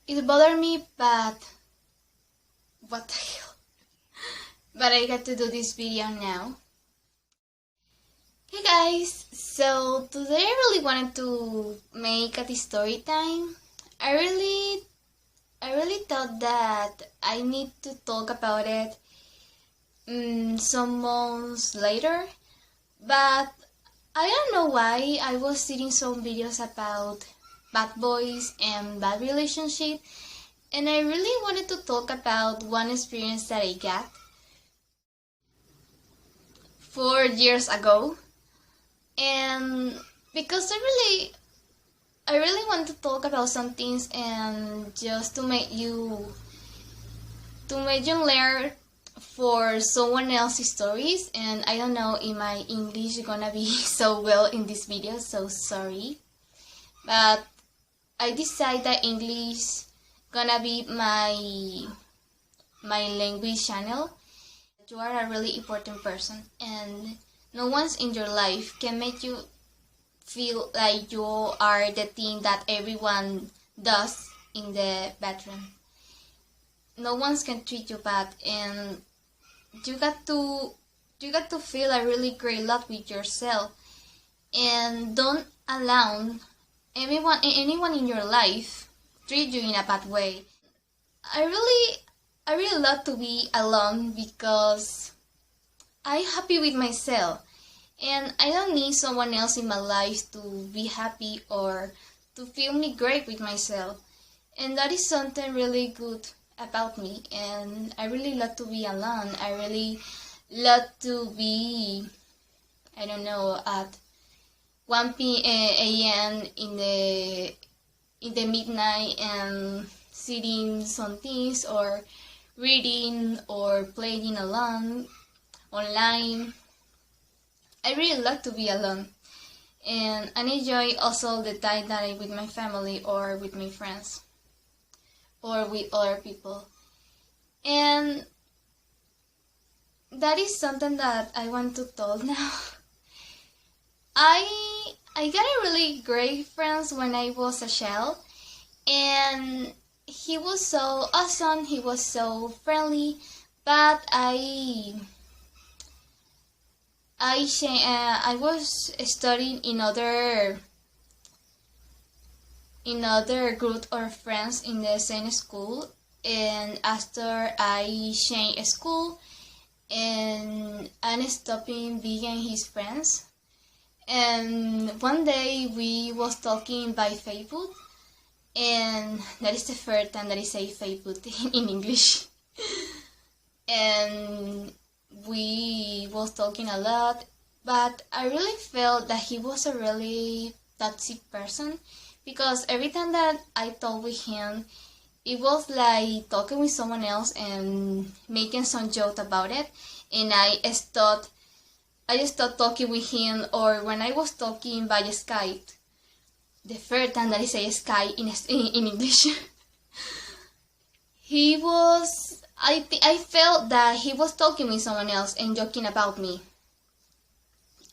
It bothered me, but what the hell? But I got to do this video now. Hey guys, so today I really wanted to make a story time. I really thought that I need to talk about it some months later, but I don't know why I was seeing some videos about bad boys and bad relationship, and I really wanted to talk about one experience that I got 4 years ago. And because I really want to talk about some things and just to make you learn for someone else's stories. And I don't know if my English is gonna be so well in this video, so sorry, but I decided that English gonna be my language channel. You are a really important person, and no one's in your life can make you feel like you are the thing that everyone does in the bedroom. No one can treat you bad, and you got to feel a really great love with yourself, and don't allow anyone in your life treat you in a bad way. I really love to be alone because I'm happy with myself, and I don't need someone else in my life to be happy or to feel me great with myself. And that is something really good about me, and I really love to be alone. I really love to be, I don't know, at 1 a.m. in the midnight and sitting some things or reading or playing alone online. I really love to be alone, and I enjoy also the time that I'm with my family or with my friends or with other people. And that is something that I want to talk now. I got a really great friends when I was a child, and he was so awesome, he was so friendly, but I was studying in other group of friends in the same school, and after I changed school and I stopped being his friends. And one day we was talking by Facebook, and that is the first time that I say Facebook in English. And we was talking a lot, but I really felt that he was a really toxic person, because every time that I talked with him, it was like talking with someone else and making some joke about it, and I stopped talking with him. Or when I was talking by Skype, the first time that I say Skype in English, I felt that he was talking with someone else and joking about me.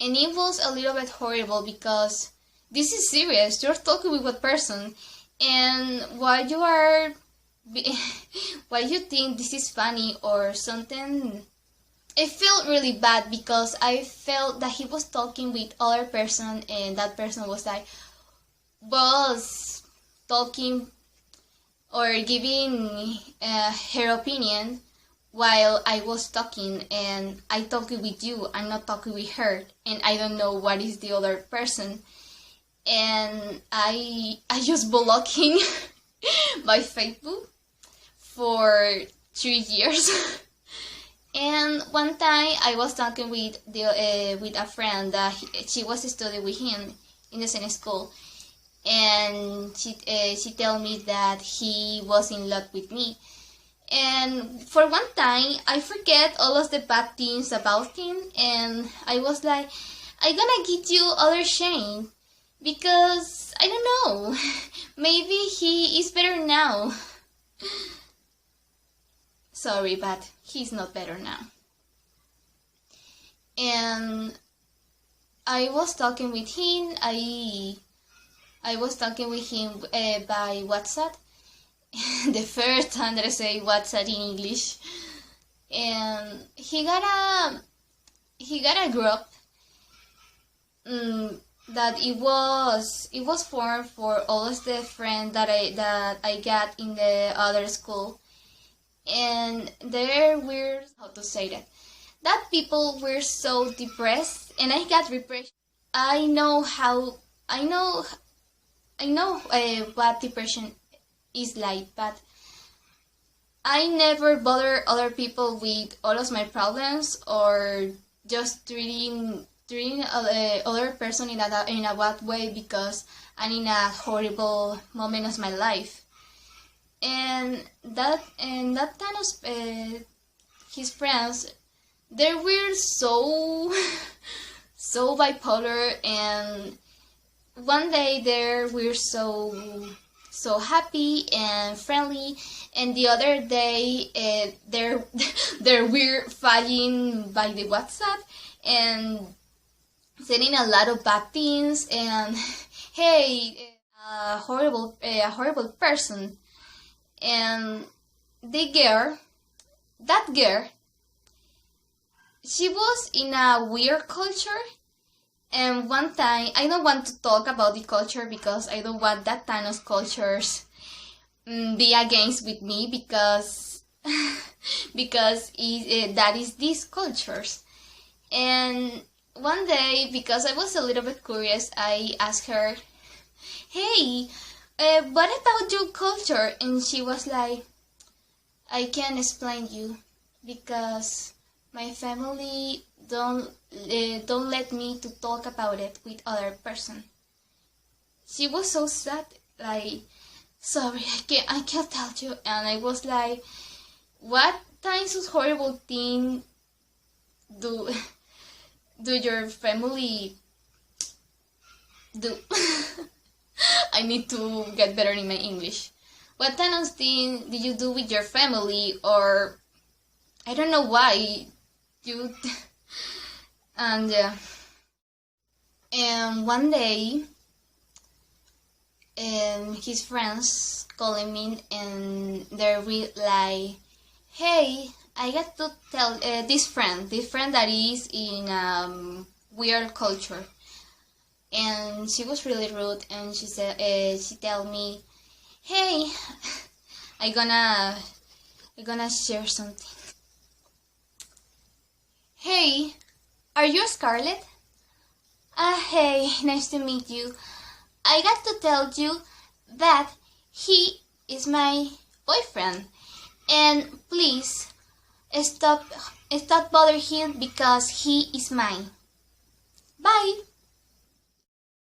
And it was a little bit horrible, because this is serious. You're talking with one person, and why you think this is funny or something. I felt really bad, because I felt that he was talking with other person, and that person was talking or giving her opinion while I was talking, and I talking with you, I'm not talking with her, and I don't know what is the other person. And I just blocking by Facebook for 3 years. And one time I was talking with a friend that she was studying with him in the same school, and she told me that he was in love with me. And for one time I forget all of the bad things about him, and I was like, I'm gonna get you other shame, because I don't know, maybe he is better now. Sorry, but he's not better now. And I was talking with him. I was talking with him by WhatsApp, the first time that I say WhatsApp in English. And he got a group that it was formed for all of the friends that I got in the other school. And there were, how to say that people were so depressed, and I got depressed. I know how I know what depression is like, but I never bother other people with all of my problems, or just treating other person in a bad way because I'm in a horrible moment of my life. And that time of his friends, they were so so bipolar, and one day they were so happy and friendly, and the other day they're they were fighting by the WhatsApp and saying a lot of bad things, and hey, a horrible person. And that girl, she was in a weird culture. And one time, I don't want to talk about the culture because I don't want that kind of cultures be against with me, because that is these cultures. And one day, because I was a little bit curious, I asked her, "Hey, what about your culture?" And she was like, "I can't explain you because my family don't let me to talk about it with other person." She was so sad, like, "Sorry, I can't tell you." And I was like, "What kinds of horrible thing do do your family do?" I need to get better in my English. What kind of thing did you do with your family? Or I don't know why you. And and one day, his friends calling me, and they're like, "Hey, I got to tell this friend that is in weird culture." And she was really rude, and she said, she tell me, "Hey, I gonna share something. Hey, are you Scarlett? Hey, nice to meet you. I got to tell you that he is my boyfriend, and please stop bother him because he is mine. Bye."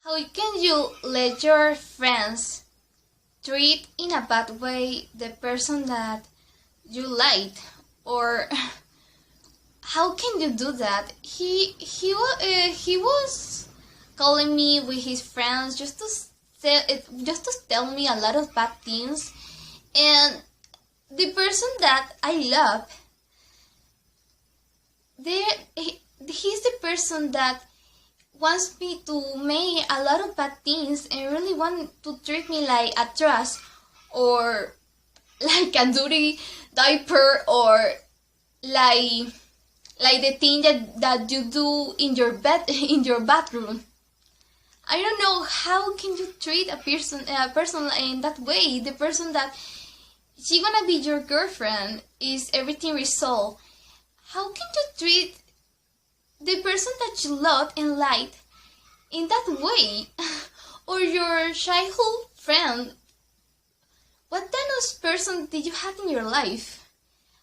How can you let your friends treat in a bad way the person that you like? Or how can you do that? He was calling me with his friends just to tell me a lot of bad things, and the person that I love, he's the person that wants me to make a lot of bad things and really want to treat me like a trash, or like a dirty diaper, or like the thing that you do in your bathroom. I don't know, how can you treat a person in that way? The person that she gonna be your girlfriend, is everything resolved. How can you treat the person that you love and like in that way? Or your childhood friend. What kind of person did you have in your life?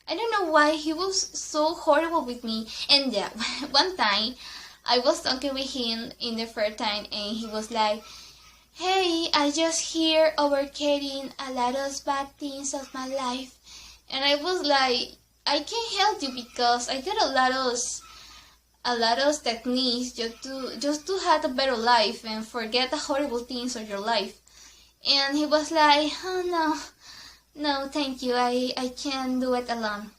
I don't know why he was so horrible with me. And yeah, one time I was talking with him in the first time, and he was like, "Hey, I just hear overcoming a lot of bad things of my life." And I was like, "I can't help you because I got a lot of techniques just to have a better life and forget the horrible things of your life." And he was like, "Oh no, thank you, I can't do it alone."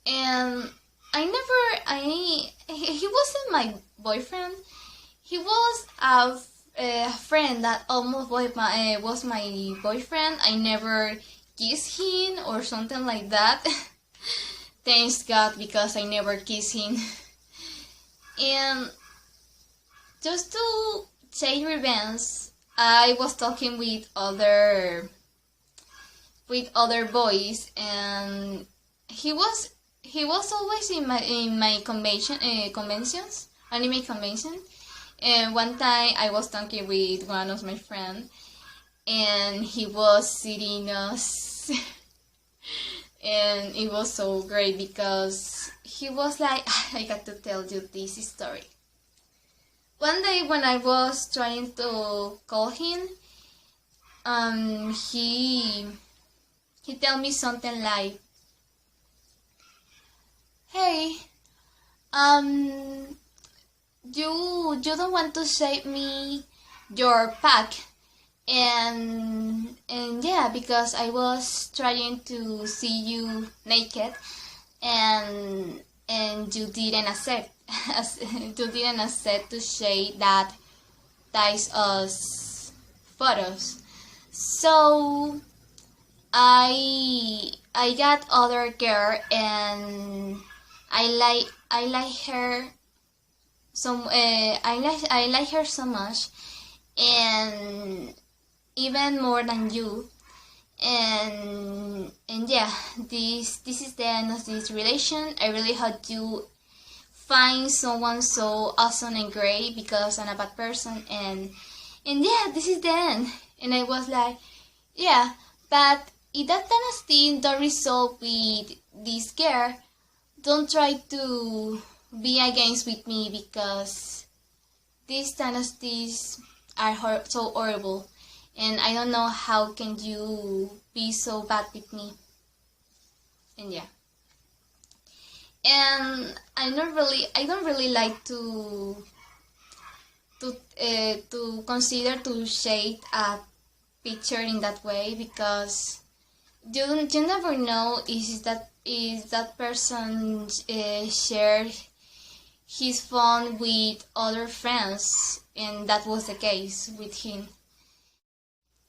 And he wasn't my boyfriend. He was a friend that almost was my boyfriend. I never kissed him or something like that. Thanks God, because I never kissed him. And just to take revenge, I was talking with other boys, and he was always in my conventions, anime convention. And one time I was talking with one of my friends, and he was sitting us. And it was so great because he was like, I got to tell you this story. One day when I was trying to call him, he told me something like, hey, you don't want to save me your pack. And yeah, because I was trying to see you naked, and you didn't accept to share that is us photos. So I got other girl, and I like her I like her so much, and even more than you. And yeah, this is the end of this relation. I really hope you find someone so awesome and great, because I'm a bad person. And yeah, this is the end. And I was like, yeah, but if that kind of thing don't resolve with this girl, don't try to be against with me, because these kind of things are so horrible. And I don't know how can you be so bad with me. And yeah. And I don't really like to consider to shade a picture in that way, because you never know is that person shared his phone with other friends, and that was the case with him.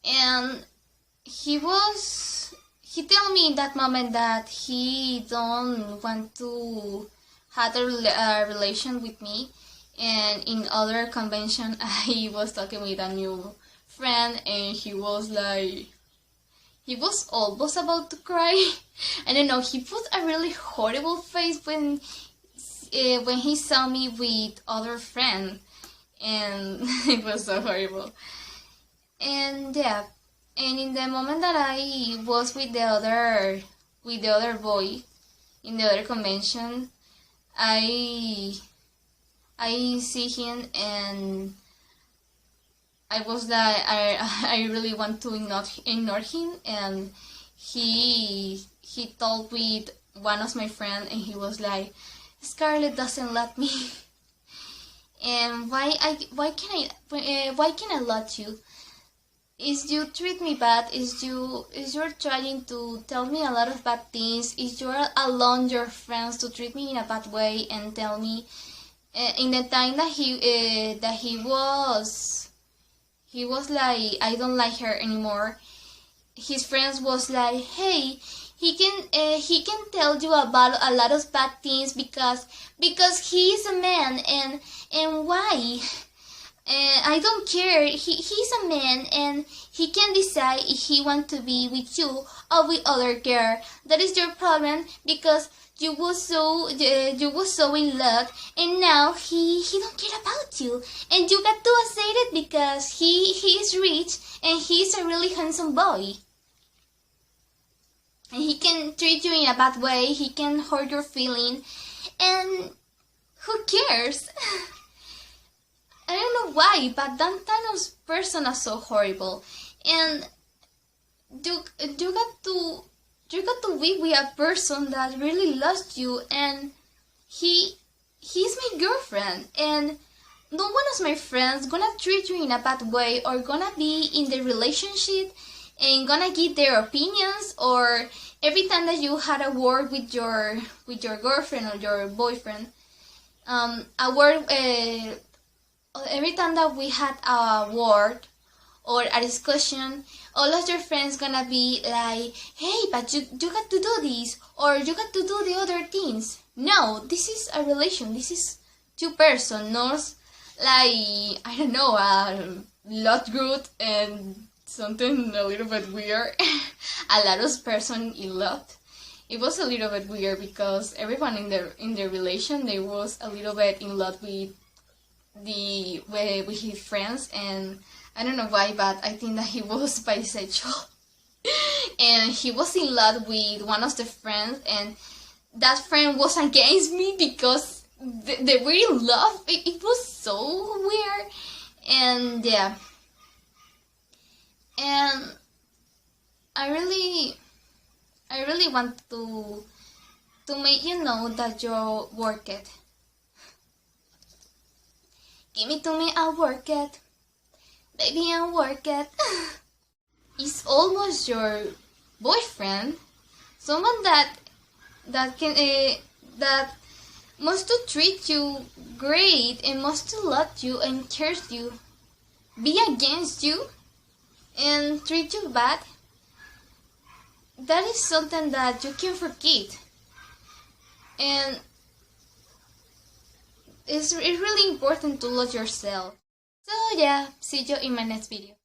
And he told me in that moment that he don't want to have a relation with me. And in other convention, I was talking with a new friend, and he was almost about to cry. I don't know, he put a really horrible face when he saw me with other friend, and it was so horrible. And yeah, and in the moment that I was with the other boy in the other convention, I see him, and I was like, I really want to ignore him. And he talked with one of my friends, and he was like, Scarlett doesn't let me. And why can I let you? Is you treat me bad? Is you're trying to tell me a lot of bad things? Is you're allowing your friends to treat me in a bad way and tell me in the time that he was like, I don't like her anymore. His friends was like, hey, he can tell you about a lot of bad things because he is a man, and why? I don't care. He's a man, and he can decide if he wants to be with you or with other girl. That is your problem, because you was so in love, and now he don't care about you, and you got to accept it because he is rich, and he's a really handsome boy, and he can treat you in a bad way. He can hurt your feeling, and who cares? I don't know why, but that kind of person is so horrible. And you got to be with a person that really loves you, and he's my girlfriend, and no one of my friends gonna treat you in a bad way, or gonna be in the relationship and gonna give their opinions, or every time that you had a word with your girlfriend or your boyfriend, a word every time that we had a word or a discussion, all of your friends gonna be like, hey, but you got to do this, or you got to do the other things. No, this is a relation. This is two person, not like, I don't know, a lot good and something a little bit weird. A lot of person in lot. It was a little bit weird because everyone in the relation, they was a little bit in love with his friends, and I don't know why, but I think that he was bisexual. And he was in love with one of the friends, and that friend was against me because they were in love. It was so weird. And yeah, and I really want to make you know that you're worth it. Give it to me, I'll work it. Baby, I'll work it. It's almost your boyfriend, someone that can that must to treat you great and must to love you and cares you, be against you and treat you bad. That is something that you can forget, and it's really important to love yourself. So yeah, see you in my next video.